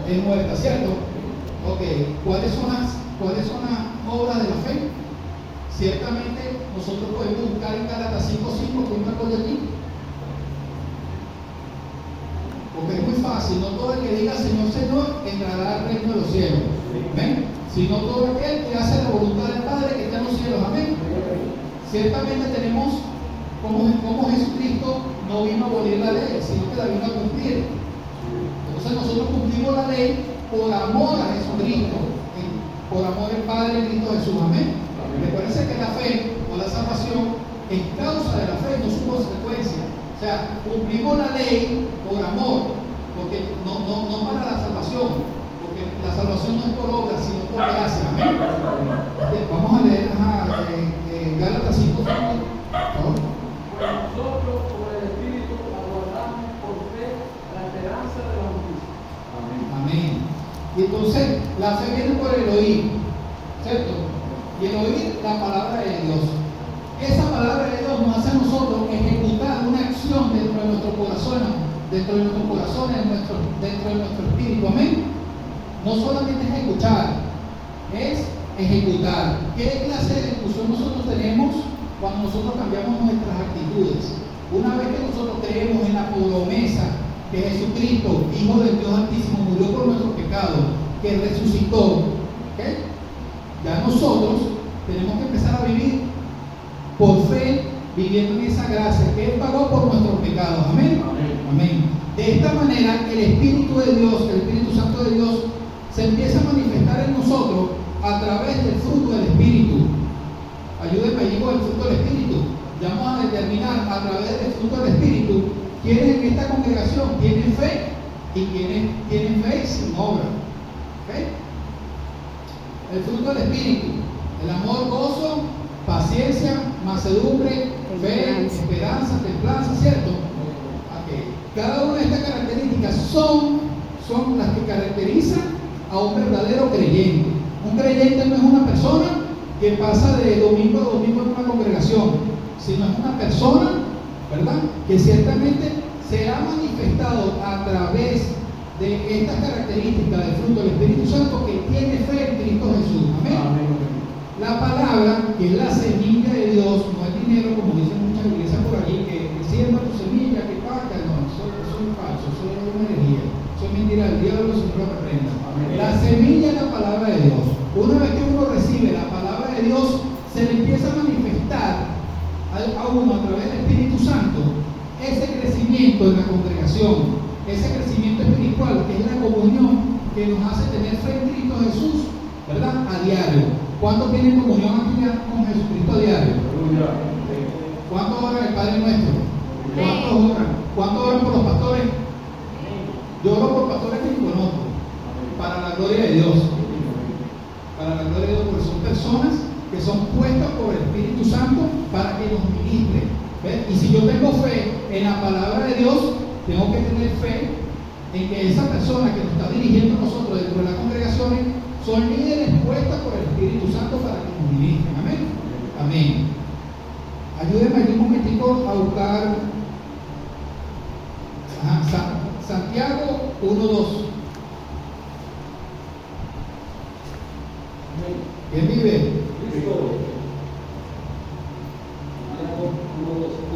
es muerta, ¿cierto? Ok, ¿cuáles son las obras de la fe? Ciertamente nosotros podemos buscar en Gálatas 5:5, que me acuerdo aquí. Porque es muy fácil, no todo el que diga Señor, Señor, entrará al reino de los cielos. ¿Ven? Sino todo aquel que hace la voluntad del Padre que está en los cielos. Amén. Ciertamente tenemos como Jesucristo no vino a abolir la ley, sino que la vino a cumplir. Entonces nosotros cumplimos la ley por amor a Jesucristo, por amor al Padre en Cristo Jesús. Amén. Me parece que la fe o la salvación es causa de la fe, no su consecuencia. O sea, cumplimos la ley por amor, porque no para la salvación, porque la salvación no es por obra, sino por gracia. Amén. Vamos a leer Gálatas 5. Por favor. Pues nosotros, por el Espíritu, aguardamos por fe la esperanza de la justicia. Amén. Amén. Y entonces, la fe viene por el oír, ¿cierto? Y el oír la palabra de Dios. Esa palabra de Dios nos hace a nosotros ejecutar una acción dentro de nuestro corazón, dentro de nuestro espíritu. Amén. No solamente es escuchar, es ejecutar. ¿Qué clase de ejecución nosotros tenemos cuando nosotros cambiamos nuestras actitudes? Una vez que nosotros creemos en la promesa que Jesucristo, Hijo del Dios Altísimo, murió por nuestros pecados, que resucitó, ¿okay? Ya nosotros tenemos que empezar a vivir por fe, viviendo en esa gracia que Él pagó por nuestros pecados. Amén. Amén. De esta manera, el Espíritu de Dios, el Espíritu Santo de Dios, se empieza a manifestar en nosotros a través del fruto del Espíritu. Ayúdenme allí con el fruto del Espíritu. Ya vamos a determinar a través del fruto del Espíritu quiénes en esta congregación tienen fe y quiénes tienen fe sin obra. ¿Okay? El fruto del Espíritu: el amor, gozo, paciencia, mansedumbre, fe, esperanza, templanza, ¿cierto? Okay. Cada una de estas características son las que caracterizan a un verdadero creyente. Un creyente no es una persona que pasa de domingo a domingo en una congregación, sino es una persona, ¿verdad?, que ciertamente se ha manifestado a través de estas características del fruto del Espíritu Santo, que tiene fe en Cristo Jesús. Amén. Amén. La palabra, que es la semilla de Dios, no es dinero, como dicen muchas iglesias por allí, que siembra tu semilla, que paga. No, eso es falso, eso es una herejía, eso es mentira del diablo, siempre lo reprenda. La semilla es la palabra de Dios. Una vez que uno recibe la palabra de Dios, se le empieza a manifestar a uno a través del Espíritu Santo ese crecimiento en la congregación, ese crecimiento espiritual, que es la comunión que nos hace tener fe en Cristo Jesús, ¿verdad?, a diario. ¿Cuántos tienen comunión aquí con Jesucristo a diario? ¿Cuántos oran el Padre Nuestro? ¿Cuántos oran? ¿Cuántos oran por los pastores? Yo oro por pastores que ni conozco, para la gloria de Dios. Para la gloria de Dios, porque son personas que son puestas por el Espíritu Santo para que nos ministre. ¿Ves? Y si yo tengo fe en la palabra de Dios, tengo que tener fe en que esa persona que nos está dirigiendo a nosotros dentro de las congregaciones son líderes puestas por el Espíritu Santo para que nos ministren. Amén. Amén. Ayúdenme aquí un momentico a buscar Santiago 1:2. ¿Quién vive? Cristo.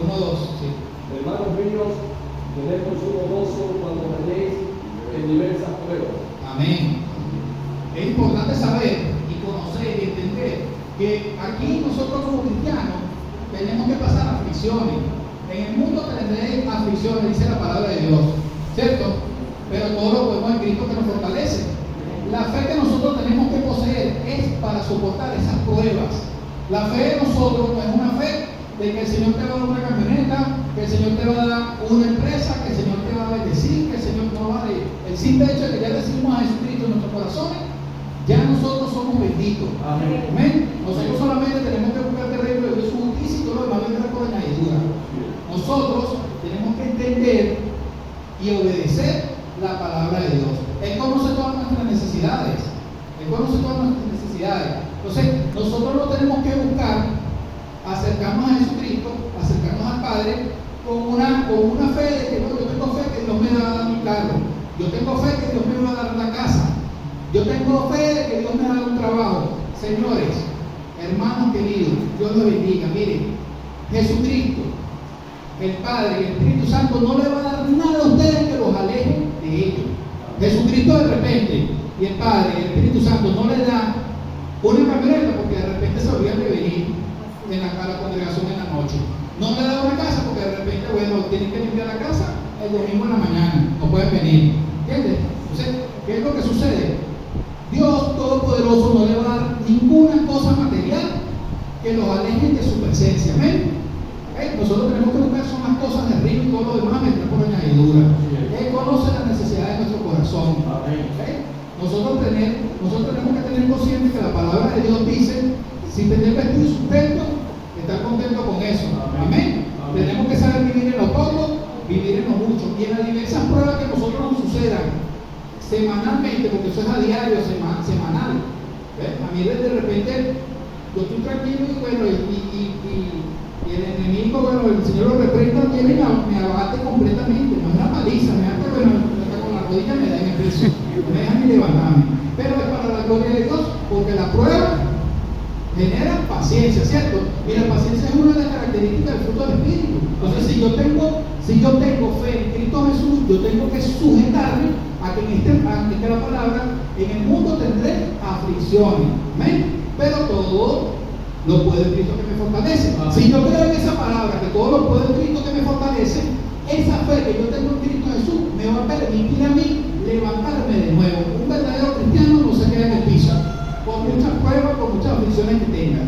1:2, sí. Hermanos míos, tened consumo gozo cuando vayáis en diversas pruebas. Amén. Es importante saber y conocer y entender que aquí nosotros como cristianos tenemos que pasar aflicciones. En el mundo tendréis aflicciones, dice la palabra de Dios, ¿cierto? Pero todo lo podemos en Cristo que nos fortalece. La fe que nosotros tenemos que poseer es para soportar esas pruebas. La fe de nosotros no es una fe de que el Señor te va a dar una camioneta, que el Señor te va a dar una empresa, que el Señor te va a bendecir, que el Señor no va a dar. El simple hecho de que ya recibimos a Jesucristo en nuestros corazones, ya nosotros somos benditos. Amén. Amén. Nosotros solamente tenemos que buscar el reino de Dios, su justicia, y todo lo demás vendrá por añadidura. Nosotros tenemos que entender y obedecer la palabra de Dios. Él conoce todas nuestras necesidades. Él conoce todas nuestras necesidades. Entonces, nosotros lo tenemos que buscar, acercarnos a Jesucristo, acercarnos al Padre, con una fe de que no, yo tengo fe que Dios me va a dar mi carro. Yo tengo fe que Dios me va a dar la casa. Yo tengo fe de que Dios me da un trabajo. Señores, hermanos queridos, Dios los bendiga. Miren, Jesucristo, el Padre y el Espíritu Santo no le va a dar nada a ustedes que los aleje de ellos. Jesucristo de repente y el Padre y el Espíritu Santo no le da una camioneta porque de repente se olvidan de venir a la congregación en la noche. No le da una casa porque de repente, bueno, tienen que limpiar la casa el domingo en la mañana, no pueden venir. ¿Entiendes? Entonces, ¿qué es lo que sucede? Dios Todopoderoso no le va a dar ninguna cosa material que los aleje de su presencia. ¿Amén? Nosotros tenemos que buscar son las cosas de arriba y todo lo demás meter por añadidura. Él conoce las necesidades de nuestro corazón. Nosotros tenemos que tener consciente que la palabra de Dios dice: si tener vestido y sustento, estar contento con eso. Amén. Tenemos que saber vivir en lo poco, vivir en lo mucho. Y en las diversas pruebas que nosotros nos sucedan semanalmente, porque eso es a diario, semanal. A mí de repente yo estoy tranquilo y bueno, y el enemigo, bueno, el Señor lo reprenda, viene y me abate completamente. No es una paliza, me hace, bueno, con la rodilla me da en el piso, no me deja ni levantarme. Pero es para la gloria de Dios, porque la prueba genera paciencia, ¿cierto? Y la paciencia es una de las características del fruto del Espíritu. Entonces, si yo tengo fe en Cristo Jesús, yo tengo que sujetarme a que en la palabra, en el mundo tendré aflicciones. ¿Amén? Pero todo lo puede en Cristo que me fortalece. Si yo creo en esa palabra, que todo lo puede en Cristo que me fortalece, esa fe que yo tengo en Cristo Jesús me va a permitir a mí levantarme de nuevo. Un verdadero cristiano no se queda en el piso, por muchas pruebas, por muchas aflicciones que tenga.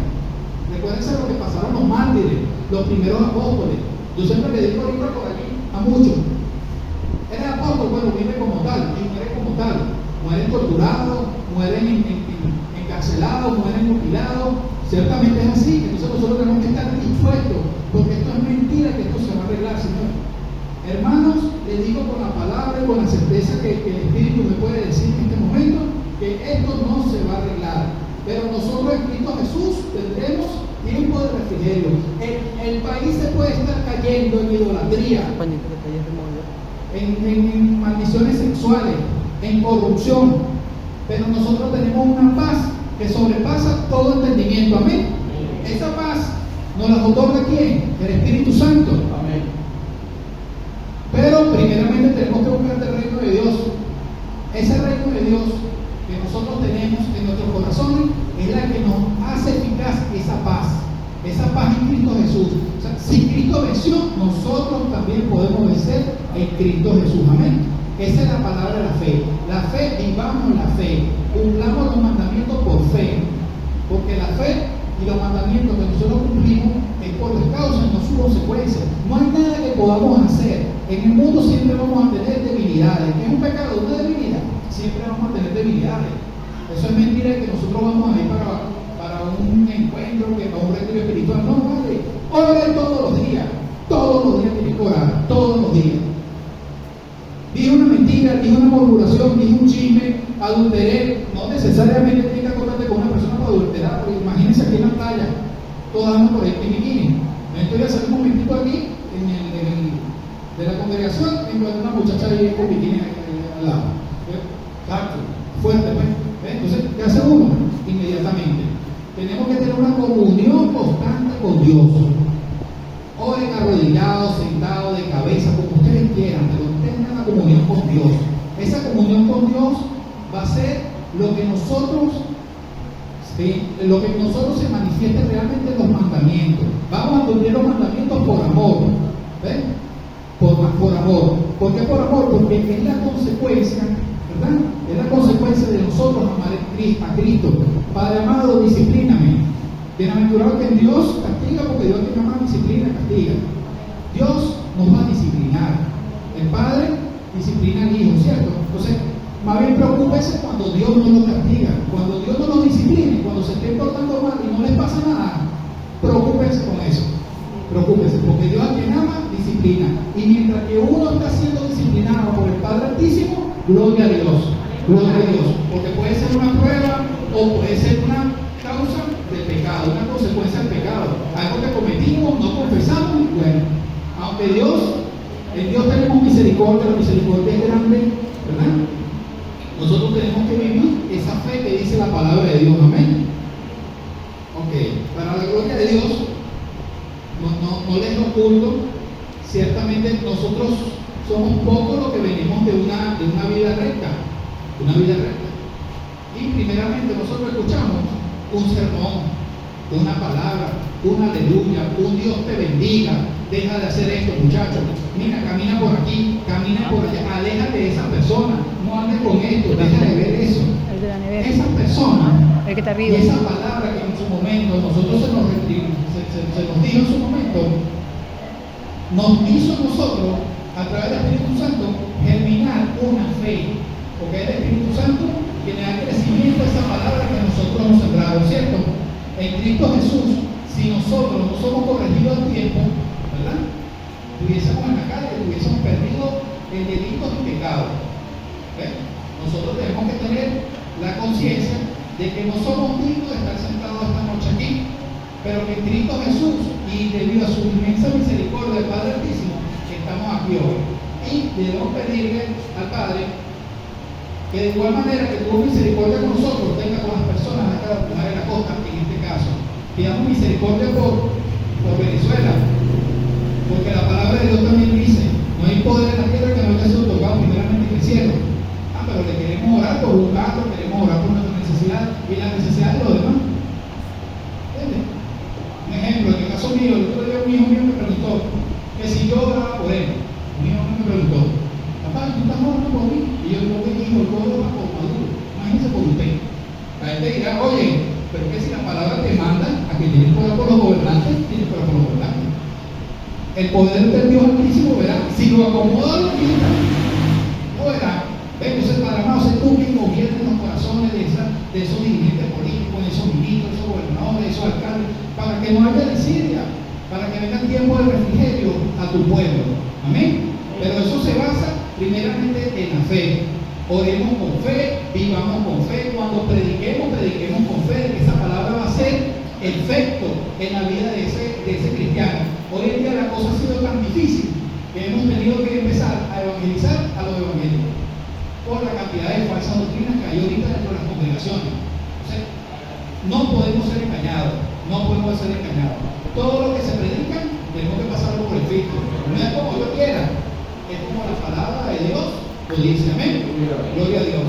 Recuérdense lo que pasaron los mártires, los primeros apóstoles. Yo siempre le digo ahorita por aquí a muchos: eres apóstol, bueno, vive como tal, y muere como tal. Mueren torturados, mueren encarcelados, mueren mutilados. Ciertamente es así. Entonces nosotros tenemos que estar dispuestos, porque esto es mentira, que esto se va a arreglar, Señor. Hermanos, les digo con la palabra y con la certeza que el Espíritu me puede decir en este momento, que esto no se va a arreglar. Pero nosotros en Cristo Jesús tendremos tiempo de refrigerio. El país se puede estar cayendo en idolatría, en maldiciones sexuales, en corrupción, pero nosotros tenemos una paz que sobrepasa todo entendimiento. Amén. Esa paz nos la otorga ¿quién? El Espíritu Santo. Amén. Pero primeramente tenemos que buscar el reino de Dios. Ese reino de Dios que nosotros tenemos en nuestros corazones es la que nos hace eficaz esa paz en Cristo Jesús. O sea, si Cristo venció, nosotros también podemos vencer en Cristo Jesús. Amén. Esa es la palabra de la fe. La fe, vivamos la fe, cumplamos los mandamientos por fe, porque la fe y los mandamientos que nosotros cumplimos es por las causas, no sus consecuencias. No hay nada que podamos hacer. En el mundo siempre vamos a tener debilidades. ¿Qué es un pecado? Una debilidad. Siempre vamos a tener debilidades. Eso es mentira que nosotros vamos a ir para un encuentro, que para un retiro espiritual. No, vale. Ore todos los días. Todos los días tienes que orar. Todos los días. Dije una mentira, dije una murmuración, dije un chisme, adulteré. No necesariamente tienes que acordarte con una persona para adulterar, porque imagínense aquí en la playa, todas andan por ahí en bikini. Entonces, hace un momentito aquí, de la congregación, encuentro una muchacha ahí con bikini al lado. Exacto, fuerte, pues. Entonces, ¿qué hace uno? Inmediatamente. Tenemos que tener una comunión constante con Dios. Oren arrodillados, sentados, de cabeza, como ustedes quieran, pero tengan la comunión con Dios. Esa comunión con Dios va a ser lo que nosotros se manifieste realmente en los mandamientos. Vamos a cumplir los mandamientos por amor. ¿Ven? Por amor. ¿Por qué por amor? Porque es la consecuencia, ¿verdad? Es la consecuencia de nosotros amar a Cristo. Padre amado, disciplíname. Bienaventurado que Dios castiga, porque Dios que ama disciplina, castiga. Dios nos va a disciplinar. El Padre disciplina al Hijo, ¿cierto? Entonces, más bien preocúpese cuando Dios no lo castiga, cuando Dios no lo disciplina, cuando se esté portando mal y no les pasa nada. Preocúpese con eso. Preocúpese, porque Dios a quien ama disciplina. Y mientras que uno está siendo disciplinado por el Padre Altísimo, gloria a Dios. Gloria a Dios. Porque puede ser una prueba o puede ser una causa del pecado, una consecuencia del pecado, algo que cometimos, no confesamos, y bueno, aunque en Dios tenemos misericordia, la misericordia es grande, ¿verdad? Nosotros tenemos que vivir esa fe que dice la palabra de Dios. Amén. Ok, para la gloria de Dios, no les oculto, ciertamente nosotros somos pocos los que venimos de una vida recta, Y primeramente nosotros escuchamos un sermón, una palabra, un aleluya, un Dios te bendiga, deja de hacer esto, muchachos, mira, camina por aquí, camina por allá, aléjate de esa persona, no andes con esto, deja de ver eso. El de la nevera. Esa persona, El que está y arriba. esa palabra que en su momento nosotros se nos dijo en su momento, nos hizo a nosotros, a través del Espíritu Santo, germinar una fe, porque es el Espíritu Santo quien le da crecimiento a esa palabra que nosotros hemos sembrado, ¿cierto? En Cristo Jesús, si nosotros no somos corregidos al tiempo, ¿verdad? Estuviésemos en la calle, estuviésemos perdidos en delitos y pecados. Nosotros tenemos que tener la conciencia de que no somos dignos de estar sentados esta noche aquí, pero que en Cristo Jesús, y debido a su inmensa misericordia del Padre Altísimo, estamos aquí hoy. Y debemos pedirle al Padre que de igual manera que tuvo misericordia con nosotros, tenga con las personas acá de la costa, en este caso. Pidamos misericordia por Venezuela, porque la palabra de Dios también dice, no hay poder en la tierra que no haya sido otorgado primeramente en el cielo. Pero le queremos orar por un gato, queremos orar por nuestra necesidad y la necesidad de los demás. ¿Entiendes? Un ejemplo, en el caso mío, el otro día un hijo mío me preguntó que si yo oraba por él. Un hijo mío me preguntó, papá, ¿tú estás orando por mí? Y yo digo, hijo, yo oro por Maduro, imagínese por usted. La gente dirá, oye, pero que si la palabra te manda a que tienes que orar por los gobernantes, tienes que orar por los gobernantes. El poder del Dios Altísimo verá, si lo acomoda lo quita, no verá. Entonces, Padre amado, sé tú quien gobierne los corazones de esos dirigentes políticos, de esos ministros, de esos gobernadores, de esos alcaldes, para que no haya desidia, para que venga tiempo de refrigerio a tu pueblo. Amén. Pero eso se basa primeramente en la fe. Oremos con fe, vivamos con fe. Cuando prediquemos con fe de que esa palabra va a ser efecto en la vida de ese cristiano. Hoy en día la cosa ha sido tan difícil que hemos tenido que empezar a evangelizar a los evangélicos por la cantidad de falsas doctrinas que hay ahorita dentro de las congregaciones. Entonces, no podemos ser engañados. Todo lo que se predica, tenemos que pasarlo por el filtro. No es como yo quiera, es como la palabra de Dios lo dice. Amén. Gloria a Dios.